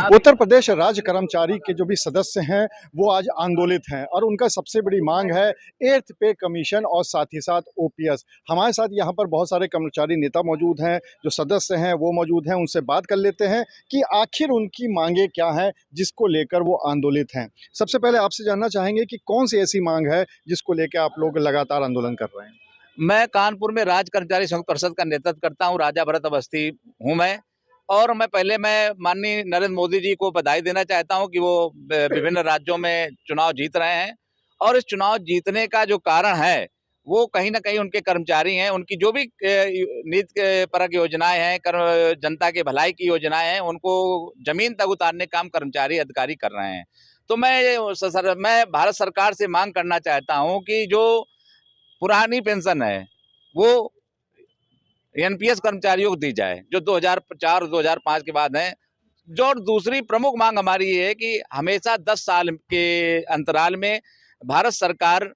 उत्तर प्रदेश राज्य कर्मचारी के जो भी सदस्य हैं वो आज आंदोलित हैं और उनका सबसे बड़ी मांग है 8th पे कमीशन और साथ ही साथ ओपीएस। हमारे साथ यहाँ पर बहुत सारे कर्मचारी नेता मौजूद हैं, जो सदस्य हैं वो मौजूद हैं, उनसे बात कर लेते हैं कि आखिर उनकी मांगे क्या हैं जिसको लेकर वो आंदोलित हैं। सबसे पहले आपसे जानना चाहेंगे कि कौन सी ऐसी मांग है जिसको लेकर आप लोग लगातार आंदोलन कर रहे हैं? मैं कानपुर में राज्य कर्मचारी संघ परिषद का नेतृत्व करता हूं। राजा भरत अवस्थी हूं मैं। और मैं माननीय नरेंद्र मोदी जी को बधाई देना चाहता हूं कि वो विभिन्न राज्यों में चुनाव जीत रहे हैं। और इस चुनाव जीतने का जो कारण है वो कहीं ना कहीं उनके कर्मचारी हैं। उनकी जो भी नीति परक योजनाएं हैं, जनता के भलाई की योजनाएं हैं, उनको जमीन तक उतारने का काम कर्मचारी अधिकारी कर रहे हैं। तो मैं भारत सरकार से मांग करना चाहता हूँ कि जो पुरानी पेंशन है वो एनपीएस कर्मचारियों को दी जाए, जो 2004 और 2005 के बाद है। जो दूसरी प्रमुख मांग हमारी ये है कि हमेशा 10 साल के अंतराल में भारत सरकार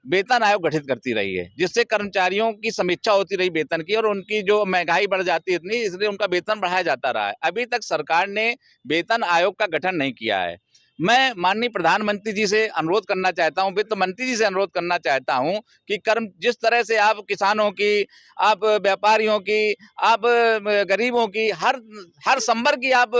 वेतन आयोग गठित करती रही है, जिससे कर्मचारियों की समीक्षा होती रही वेतन की, और उनकी जो महंगाई बढ़ जाती है इतनी, इसलिए उनका वेतन बढ़ाया जाता रहा है। अभी तक सरकार ने वेतन आयोग का गठन नहीं किया है। मैं माननीय प्रधानमंत्री जी से अनुरोध करना चाहता हूं, वित्त मंत्री जी से अनुरोध करना चाहता हूं कि जिस तरह से आप किसानों की, आप व्यापारियों की, आप गरीबों की, हर संवर्ग की आप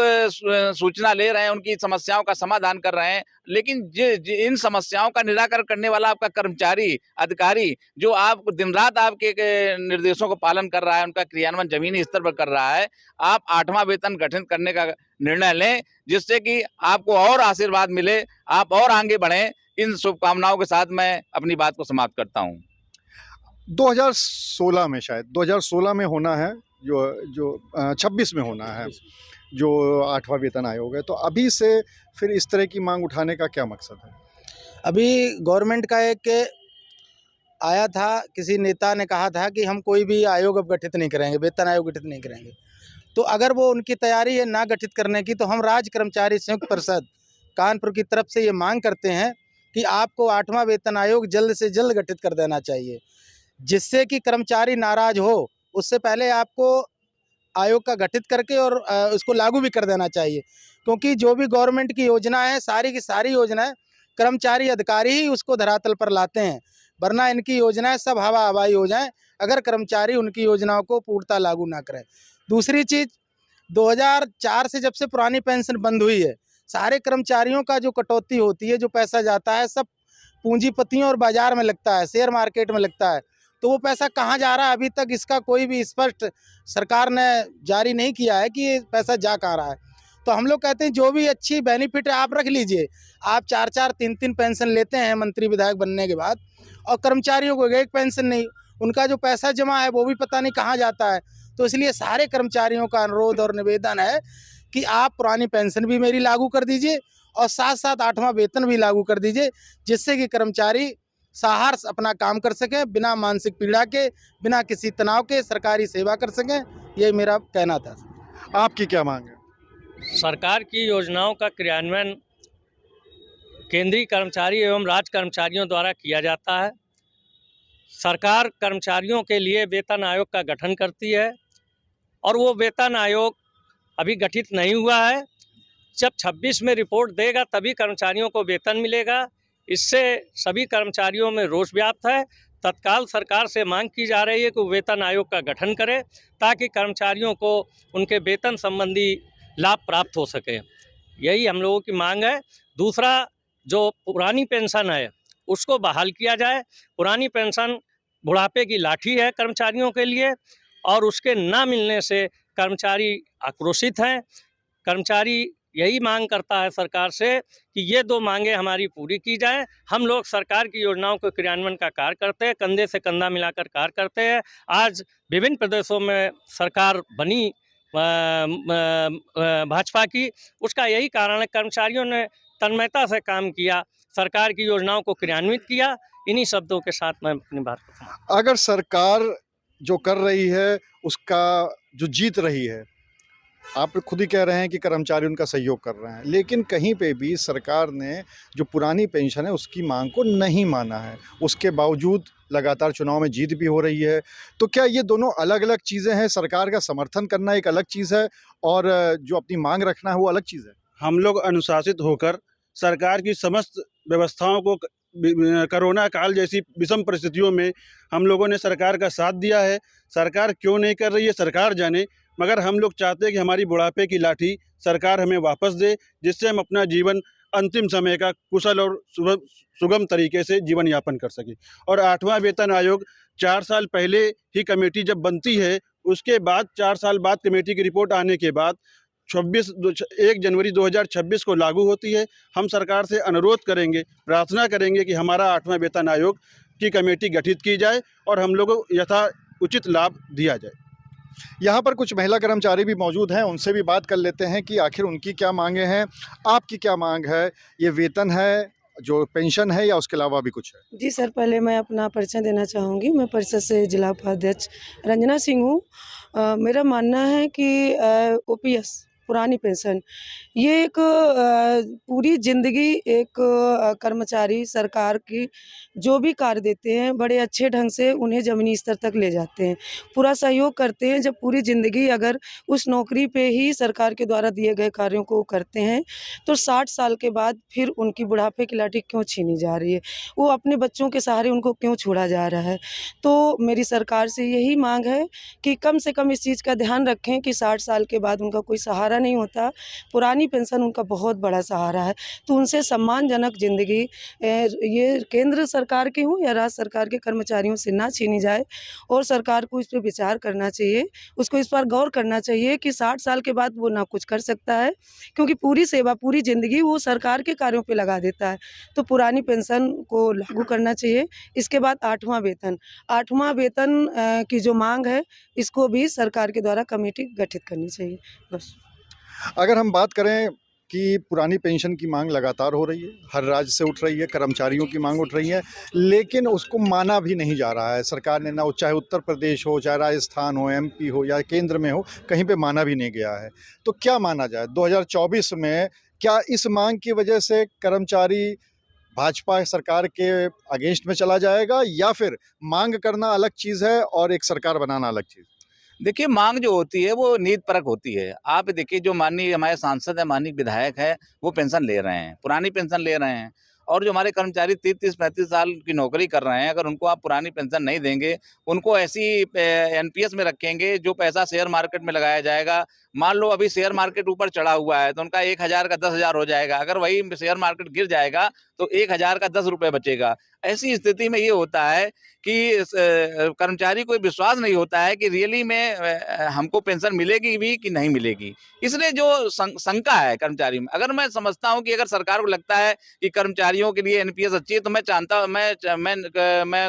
सूचना ले रहे हैं, उनकी समस्याओं का समाधान कर रहे हैं, लेकिन इन समस्याओं का निराकरण करने वाला आपका कर्मचारी अधिकारी जो आप दिन रात आपके निर्देशों को पालन कर रहा है, उनका क्रियान्वयन जमीनी स्तर पर कर रहा है, आप 8वां वेतन गठित करने का निर्णय लें, जिससे कि आपको और आशीर्वाद मिले, आप और आगे बढ़ें। इन शुभकामनाओं के साथ मैं अपनी बात को समाप्त करता हूं। 2016 में, शायद 2016 में होना है, जो 26 में होना है जो 8वां वेतन आयोग है, तो अभी से फिर इस तरह की मांग उठाने का क्या मकसद है? अभी गवर्नमेंट का एक आया था, किसी नेता ने कहा था कि हम कोई भी आयोग अब गठित नहीं करेंगे, वेतन आयोग गठित नहीं करेंगे। तो अगर वो उनकी तैयारी है ना गठित करने की, तो हम राज्य कर्मचारी संयुक्त परिषद कानपुर की तरफ से ये मांग करते हैं कि आपको 8वां वेतन आयोग जल्द से जल्द गठित कर देना चाहिए, जिससे कि कर्मचारी नाराज हो उससे पहले आपको आयोग का गठित करके और उसको लागू भी कर देना चाहिए। क्योंकि जो भी गवर्नमेंट की योजना है, सारी की सारी योजनाएं कर्मचारी अधिकारी ही उसको धरातल पर लाते हैं, वरना इनकी योजनाएं सब हवा हवाई हो जाएं अगर कर्मचारी उनकी योजनाओं को पूर्णतः लागू ना करें। दूसरी चीज़, 2004 से जब से पुरानी पेंशन बंद हुई है, सारे कर्मचारियों का जो कटौती होती है, जो पैसा जाता है, सब पूंजीपतियों और बाजार में लगता है, शेयर मार्केट में लगता है। तो वो पैसा कहाँ जा रहा है, अभी तक इसका कोई भी स्पष्ट सरकार ने जारी नहीं किया है कि ये पैसा जा कहाँ रहा है। तो हम लोग कहते हैं जो भी अच्छी बेनिफिट है आप रख लीजिए। आप 4-4, 3-3 पेंशन लेते हैं मंत्री विधायक बनने के बाद, और कर्मचारियों को एक पेंशन नहीं, उनका जो पैसा जमा है वो भी पता नहीं कहाँ जाता है। तो इसलिए सारे कर्मचारियों का अनुरोध और निवेदन है कि आप पुरानी पेंशन भी मेरी लागू कर दीजिए और साथ साथ 8वां वेतन भी लागू कर दीजिए, जिससे कि कर्मचारी साहस अपना काम कर सकें, बिना मानसिक पीड़ा के, बिना किसी तनाव के सरकारी सेवा कर सकें। ये मेरा कहना था। आपकी क्या मांग है? सरकार की योजनाओं का क्रियान्वयन केंद्रीय कर्मचारी एवं राज्य कर्मचारियों द्वारा किया जाता है। सरकार कर्मचारियों के लिए वेतन आयोग का गठन करती है और वो वेतन आयोग अभी गठित नहीं हुआ है। जब 26 में रिपोर्ट देगा तभी कर्मचारियों को वेतन मिलेगा। इससे सभी कर्मचारियों में रोष व्याप्त है। तत्काल सरकार से मांग की जा रही है कि वेतन आयोग का गठन करे, ताकि कर्मचारियों को उनके वेतन संबंधी लाभ प्राप्त हो सके। यही हम लोगों की मांग है। दूसरा, जो पुरानी पेंशन है उसको बहाल किया जाए। पुरानी पेंशन बुढ़ापे की लाठी है कर्मचारियों के लिए, और उसके ना मिलने से कर्मचारी आक्रोशित हैं। कर्मचारी यही मांग करता है सरकार से कि ये 2 मांगें हमारी पूरी की जाए। हम लोग सरकार की योजनाओं के क्रियान्वयन का कार्य करते हैं, कंधे से कंधा मिलाकर कार्य करते हैं। आज विभिन्न प्रदेशों में सरकार बनी भाजपा की, उसका यही कारण है कर्मचारियों ने तन्मयता से काम किया, सरकार की योजनाओं को क्रियान्वित किया। इन्हीं शब्दों के साथ मैं अपनी बात को, अगर सरकार जो कर रही है उसका जो जीत रही है, आप खुद ही कह रहे हैं कि कर्मचारी उनका सहयोग कर रहे हैं, लेकिन कहीं पे भी सरकार ने जो पुरानी पेंशन है उसकी मांग को नहीं माना है। उसके बावजूद लगातार चुनाव में जीत भी हो रही है। तो क्या ये दोनों अलग-अलग चीज़ें हैं? सरकार का समर्थन करना एक अलग चीज़ है और जो अपनी माँग रखना है वो अलग चीज़ है? हम लोग अनुशासित होकर सरकार की समस्त व्यवस्थाओं को कोरोना काल जैसी विषम परिस्थितियों में हम लोगों ने सरकार का साथ दिया है। सरकार क्यों नहीं कर रही है सरकार जाने, मगर हम लोग चाहते हैं कि हमारी बुढ़ापे की लाठी सरकार हमें वापस दे, जिससे हम अपना जीवन अंतिम समय का कुशल और सुगम तरीके से जीवन यापन कर सकें। और 8वां वेतन आयोग 4 साल पहले ही कमेटी जब बनती है, उसके बाद 4 साल बाद कमेटी की रिपोर्ट आने के बाद 1 जनवरी 2026 को लागू होती है। हम सरकार से अनुरोध करेंगे, प्रार्थना करेंगे कि हमारा 8वां वेतन आयोग की कमेटी गठित की जाए और हम लोगों को यथा उचित लाभ दिया जाए। यहाँ पर कुछ महिला कर्मचारी भी मौजूद हैं, उनसे भी बात कर लेते हैं कि आखिर उनकी क्या माँगें हैं, आपकी क्या माँग है? ये वेतन है, जो पेंशन है या उसके अलावा भी कुछ है? जी सर, पहले मैं अपना परिचय देना चाहूँगी। मैं परिषद से जिला उपाध्यक्ष रंजना सिंह हूँ। मेरा मानना है कि ओपीएस पुरानी पेंशन ये एक पूरी ज़िंदगी एक कर्मचारी सरकार की जो भी कार्य देते हैं बड़े अच्छे ढंग से उन्हें ज़मीनी स्तर तक ले जाते हैं, पूरा सहयोग करते हैं। जब पूरी ज़िंदगी अगर उस नौकरी पे ही सरकार के द्वारा दिए गए कार्यों को करते हैं तो 60 साल के बाद फिर उनकी बुढ़ापे की लाठी क्यों छीनी जा रही है? वो अपने बच्चों के सहारे उनको क्यों छोड़ा जा रहा है? तो मेरी सरकार से यही माँग है कि कम से कम इस चीज़ का ध्यान रखें कि 60 साल के बाद उनका कोई सहारा नहीं होता, पुरानी पेंशन उनका बहुत बड़ा सहारा है। तो उनसे सम्मानजनक ज़िंदगी ये केंद्र सरकार के हों या राज्य सरकार के कर्मचारियों से ना छीनी जाए और सरकार को इस पे विचार करना चाहिए। उसको इस पर गौर करना चाहिए कि 60 साल के बाद वो ना कुछ कर सकता है, क्योंकि पूरी सेवा, पूरी ज़िंदगी वो सरकार के कार्यों पे लगा देता है। तो पुरानी पेंशन को लागू करना चाहिए। इसके बाद 8वां वेतन की जो माँग है, इसको भी सरकार के द्वारा कमेटी गठित करनी चाहिए। बस। अगर हम बात करें कि पुरानी पेंशन की मांग लगातार हो रही है, हर राज्य से उठ रही है, कर्मचारियों की मांग उठ रही है, लेकिन उसको माना भी नहीं जा रहा है। सरकार ने ना, चाहे उत्तर प्रदेश हो, चाहे राजस्थान हो, एमपी हो या केंद्र में हो, कहीं पे माना भी नहीं गया है। तो क्या माना जाए 2024 में? क्या इस मांग की वजह से कर्मचारी भाजपा सरकार के अगेंस्ट में चला जाएगा या फिर मांग करना अलग चीज़ है और एक सरकार बनाना अलग चीज़? देखिए, माँग जो होती है वो नीतिपरक होती है। आप देखिए, जो माननीय हमारे सांसद हैं, माननीय विधायक हैं, वो पेंशन ले रहे हैं, पुरानी पेंशन ले रहे हैं। और जो हमारे कर्मचारी 30-30, 35 साल की नौकरी कर रहे हैं, अगर उनको आप पुरानी पेंशन नहीं देंगे, उनको ऐसी एनपीएस में रखेंगे, जो पैसा शेयर मार्केट में लगाया जाएगा। मान लो अभी शेयर मार्केट ऊपर चढ़ा हुआ है, तो उनका 1000 का 10,000 हो जाएगा। अगर वही शेयर मार्केट गिर जाएगा, तो 1000 का 10 रुपए बचेगा। ऐसी स्थिति में ये होता है कि कर्मचारी को विश्वास नहीं होता है कि रियली में हमको पेंशन मिलेगी भी कि नहीं मिलेगी। इसलिए जो शंका है कर्मचारी में, अगर मैं समझता हूँ कि अगर सरकार को लगता है कि कर्मचारियों के लिए एनपीएस अच्छी है, तो मैं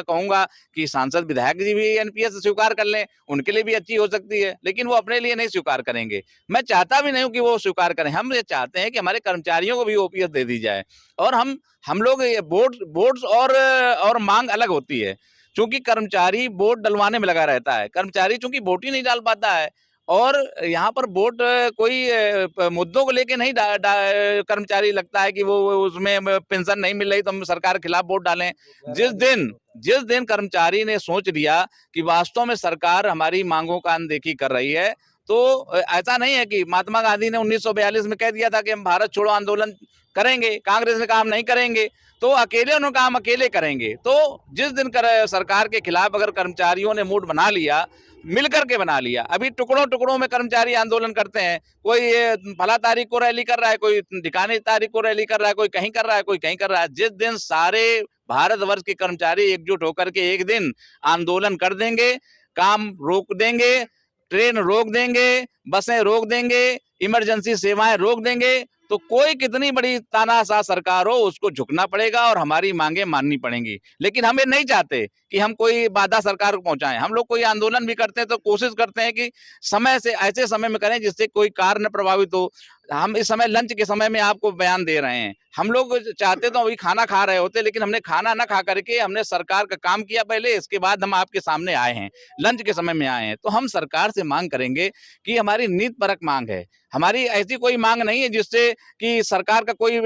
कहूँगा कि सांसद विधायक जी भी एनपीएस स्वीकार कर लें, उनके लिए भी अच्छी हो सकती है, लेकिन वो अपने लिए नहीं स्वीकार करेंगे। मैं चाहता भी नहीं हूँ कि वो स्वीकार करें। हम ये चाहते हैं कि हमारे कर्मचारियों को भी ओपीएस दे दी जाए। और हम लोग ये बोर्ड्स और मांग अलग होती है, चूंकि कर्मचारी वोट डलवाने में लगा रहता है। कर्मचारी चूंकि वोट ही नहीं डाल पाता है, और यहाँ पर वोट कोई मुद्दों को लेके नहीं कर्मचारी लगता है कि वो उसमें पेंशन नहीं मिल रही तो हम सरकार के खिलाफ वोट डालें। जिस दिन कर्मचारी ने सोच लिया कि वास्तव में सरकार हमारी मांगों का अनदेखी कर रही है, तो ऐसा नहीं है कि महात्मा गांधी ने 1942 में कह दिया था कि हम भारत छोड़ो आंदोलन करेंगे, कांग्रेस ने कहा हम नहीं करेंगे, तो अकेले उन्होंने कहा हम अकेले करेंगे। तो जिस दिन सरकार के खिलाफ अगर कर्मचारियों ने मूड बना लिया, मिलकर के बना लिया, अभी टुकड़ों में कर्मचारी आंदोलन करते हैं। कोई ये फला तारीख को रैली कर रहा है, कोई ठिकाने तारीख को रैली कर रहा है, कोई कहीं कर रहा है, कोई कहीं कर रहा है। जिस दिन सारे भारतवर्ष के कर्मचारी एकजुट होकर के एक दिन आंदोलन कर देंगे, काम रोक देंगे, ट्रेन रोक देंगे, बसें रोक देंगे, इमरजेंसी सेवाएं रोक देंगे, तो कोई कितनी बड़ी तानाशाह सरकार हो, उसको झुकना पड़ेगा और हमारी मांगे माननी पड़ेंगी। लेकिन हम ये नहीं चाहते कि हम कोई बाधा सरकार को पहुंचाएं। हम लोग कोई आंदोलन भी करते हैं तो कोशिश करते हैं कि समय से ऐसे समय में करें जिससे कोई कार्य न प्रभावित हो। हम इस समय लंच के समय में आपको बयान दे रहे हैं। हम लोग चाहते तो अभी खाना खा रहे होते, लेकिन हमने खाना ना खा करके हमने सरकार का काम किया पहले, इसके बाद हम आपके सामने आए हैं, लंच के समय में आए हैं। तो हम सरकार से मांग करेंगे कि हमारी नीतिपरक मांग है, हमारी ऐसी कोई मांग नहीं है जिससे कि सरकार का कोई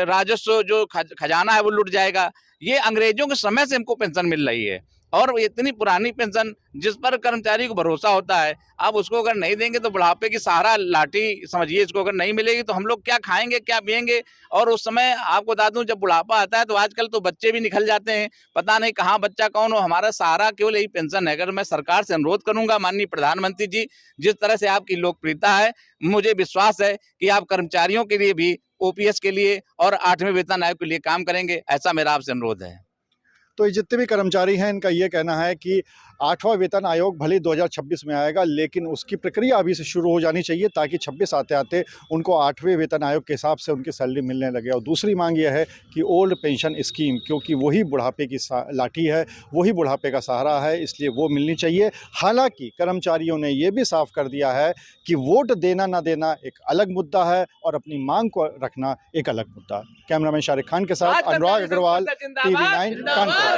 राजस्व जो खजाना है वो लुट जाएगा। ये अंग्रेजों के समय से हमको पेंशन मिल रही है। और वो इतनी पुरानी पेंशन जिस पर कर्मचारी को भरोसा होता है, आप उसको अगर नहीं देंगे तो बुढ़ापे की सहारा लाठी समझिए इसको, अगर नहीं मिलेगी तो हम लोग क्या खाएंगे, क्या पिएंगे। और उस समय आपको बता दूं, जब बुढ़ापा आता है तो आजकल तो बच्चे भी निकल जाते हैं, पता नहीं कहाँ बच्चा कौन हो। हमारा सहारा केवल यही पेंशन है। अगर मैं सरकार से अनुरोध करूंगा, माननीय प्रधानमंत्री जी, जिस तरह से आपकी लोकप्रियता है, मुझे विश्वास है कि आप कर्मचारियों के लिए भी, ओपीएस के लिए और 8वें वेतन आयोग के लिए काम करेंगे, ऐसा मेरा आपसे अनुरोध है। तो ये जितने भी कर्मचारी हैं, इनका ये कहना है कि 8वां वेतन आयोग भले 2026 में आएगा, लेकिन उसकी प्रक्रिया अभी से शुरू हो जानी चाहिए ताकि 26 आते-आते उनको 8वें वेतन आयोग के हिसाब से उनकी सैलरी मिलने लगे। और दूसरी मांग ये है कि ओल्ड पेंशन स्कीम, क्योंकि वही बुढ़ापे की लाठी है, वही बुढ़ापे का सहारा है, इसलिए वो मिलनी चाहिए। हालांकि कर्मचारियों ने ये भी साफ कर दिया है कि वोट देना ना देना एक अलग मुद्दा है और अपनी मांग को रखना एक अलग मुद्दा है। कैमरामैन शारिक खान के साथ अनुराग अग्रवाल, TV9 कानपुर।